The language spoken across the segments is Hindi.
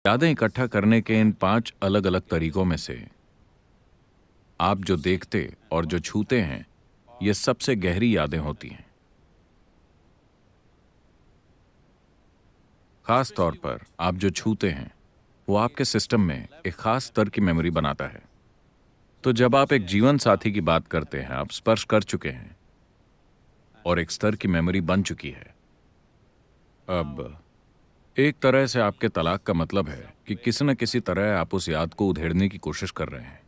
यादें इकट्ठा करने के इन 5 अलग अलग तरीकों में से आप जो देखते और जो छूते हैं, ये सबसे गहरी यादें होती हैं। खास तौर पर आप जो छूते हैं वो आपके सिस्टम में एक खास स्तर की मेमोरी बनाता है। तो जब आप एक जीवन साथी की बात करते हैं, आप स्पर्श कर चुके हैं और एक स्तर की मेमोरी बन चुकी है। अब एक तरह से आपके तलाक का मतलब है कि किसी न किसी तरह आप उस याद को उधेड़ने की कोशिश कर रहे हैं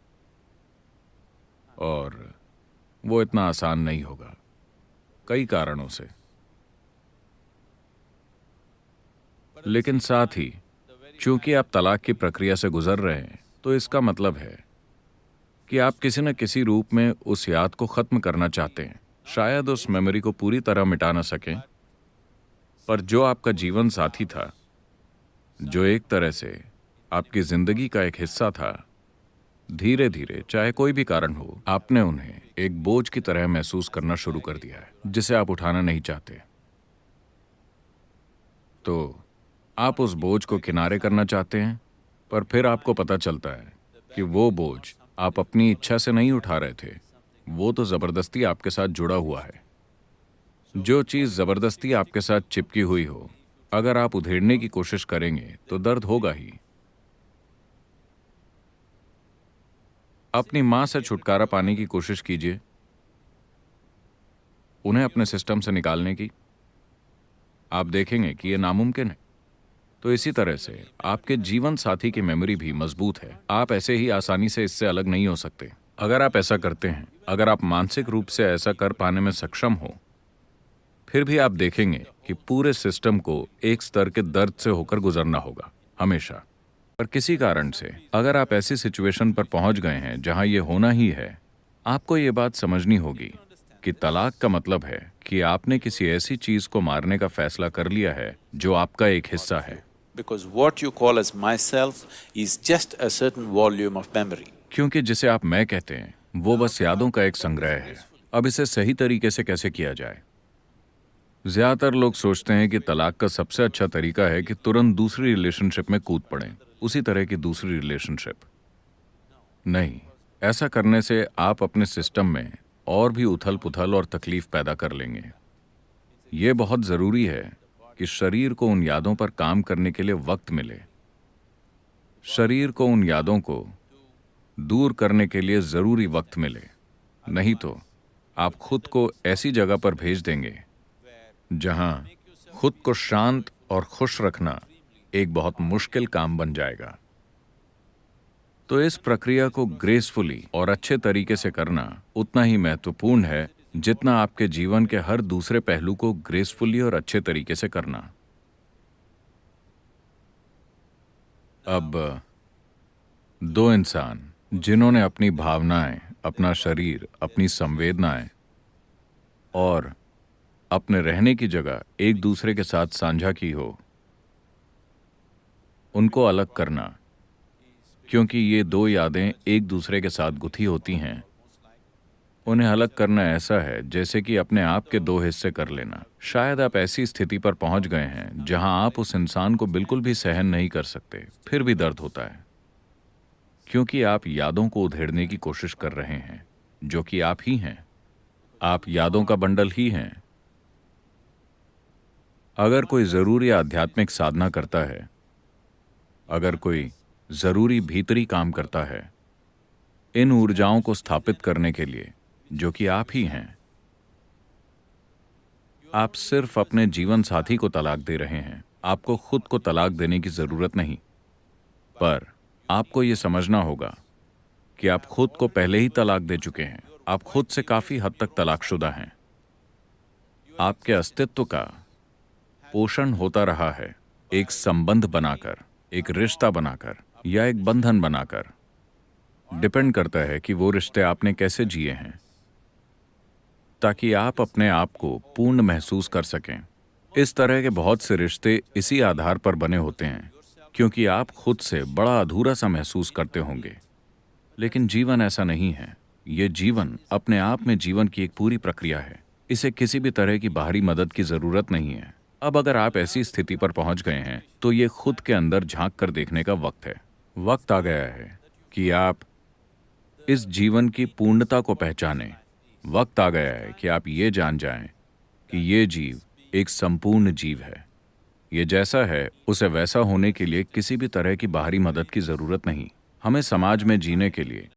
और वो इतना आसान नहीं होगा, कई कारणों से। लेकिन साथ ही चूंकि आप तलाक की प्रक्रिया से गुजर रहे हैं, तो इसका मतलब है कि आप किसी न किसी रूप में उस याद को खत्म करना चाहते हैं। शायद उस मेमोरी को पूरी तरह मिटा ना सकें, पर जो आपका जीवन साथी था, जो एक तरह से आपकी जिंदगी का एक हिस्सा था, धीरे धीरे, चाहे कोई भी कारण हो, आपने उन्हें एक बोझ की तरह महसूस करना शुरू कर दिया है, जिसे आप उठाना नहीं चाहते। तो आप उस बोझ को किनारे करना चाहते हैं, पर फिर आपको पता चलता है कि वो बोझ आप अपनी इच्छा से नहीं उठा रहे थे, वो तो जबरदस्ती आपके साथ जुड़ा हुआ है। जो चीज जबरदस्ती आपके साथ चिपकी हुई हो, अगर आप उधेड़ने की कोशिश करेंगे तो दर्द होगा ही। अपनी मां से छुटकारा पाने की कोशिश कीजिए, उन्हें अपने सिस्टम से निकालने की। आप देखेंगे कि यह नामुमकिन है। तो इसी तरह से आपके जीवन साथी की मेमोरी भी मजबूत है। आप ऐसे ही आसानी से इससे अलग नहीं हो सकते। अगर आप ऐसा करते हैं, अगर आप मानसिक रूप से ऐसा कर पाने में सक्षम हो, फिर भी आप देखेंगे कि पूरे सिस्टम को एक स्तर के दर्द से होकर गुजरना होगा, हमेशा। पर किसी कारण से अगर आप ऐसी सिचुएशन पर पहुंच गए हैं जहां ये होना ही है, आपको ये बात समझनी होगी कि तलाक का मतलब है कि आपने किसी ऐसी चीज को मारने का फैसला कर लिया है जो आपका एक हिस्सा है। Because what you call as myself is just a certain volume of memory. क्योंकि जिसे आप मैं कहते हैं, वो बस यादों का एक संग्रह है। अब इसे सही तरीके से कैसे किया जाए? ज्यादातर लोग सोचते हैं कि तलाक का सबसे अच्छा तरीका है कि तुरंत दूसरी रिलेशनशिप में कूद पड़ें, उसी तरह की दूसरी रिलेशनशिप। नहीं, ऐसा करने से आप अपने सिस्टम में और भी उथल पुथल और तकलीफ पैदा कर लेंगे। ये बहुत जरूरी है कि शरीर को उन यादों पर काम करने के लिए वक्त मिले। शरीर को उन यादों को दूर करने के लिए जरूरी वक्त मिले, नहीं तो आप खुद को ऐसी जगह पर भेज देंगे जहां खुद को शांत और खुश रखना एक बहुत मुश्किल काम बन जाएगा। तो इस प्रक्रिया को ग्रेसफुली और अच्छे तरीके से करना उतना ही महत्वपूर्ण है जितना आपके जीवन के हर दूसरे पहलू को ग्रेसफुली और अच्छे तरीके से करना। अब दो इंसान जिन्होंने अपनी भावनाएं, अपना शरीर, अपनी संवेदनाएं और अपने रहने की जगह एक दूसरे के साथ साझा की हो, उनको अलग करना, क्योंकि ये दो यादें एक दूसरे के साथ गुथी होती हैं, उन्हें अलग करना ऐसा है जैसे कि अपने आप के दो हिस्से कर लेना। शायद आप ऐसी स्थिति पर पहुंच गए हैं जहां आप उस इंसान को बिल्कुल भी सहन नहीं कर सकते, फिर भी दर्द होता है, क्योंकि आप यादों को उधेड़ने की कोशिश कर रहे हैं, जो कि आप ही हैं। आप यादों का बंडल ही हैं। अगर कोई जरूरी आध्यात्मिक साधना करता है, अगर कोई जरूरी भीतरी काम करता है इन ऊर्जाओं को स्थापित करने के लिए, जो कि आप ही हैं, आप सिर्फ अपने जीवन साथी को तलाक दे रहे हैं। आपको खुद को तलाक देने की जरूरत नहीं, पर आपको यह समझना होगा कि आप खुद को पहले ही तलाक दे चुके हैं। आप खुद से काफी हद तक तलाकशुदा हैं। आपके अस्तित्व का पोषण होता रहा है एक संबंध बनाकर, एक रिश्ता बनाकर या एक बंधन बनाकर। डिपेंड करता है कि वो रिश्ते आपने कैसे जिए हैं, ताकि आप अपने आप को पूर्ण महसूस कर सकें। इस तरह के बहुत से रिश्ते इसी आधार पर बने होते हैं, क्योंकि आप खुद से बड़ा अधूरा सा महसूस करते होंगे। लेकिन जीवन ऐसा नहीं है। ये जीवन अपने आप में जीवन की एक पूरी प्रक्रिया है। इसे किसी भी तरह की बाहरी मदद की जरूरत नहीं है। अब अगर आप ऐसी स्थिति पर पहुंच गए हैं तो ये खुद के अंदर झांक कर देखने का वक्त है। वक्त आ गया है कि आप इस जीवन की पूर्णता को पहचानें। वक्त आ गया है कि आप ये जान जाएं कि ये जीव एक संपूर्ण जीव है। ये जैसा है उसे वैसा होने के लिए किसी भी तरह की बाहरी मदद की जरूरत नहीं। हमें समाज में जीने के लिए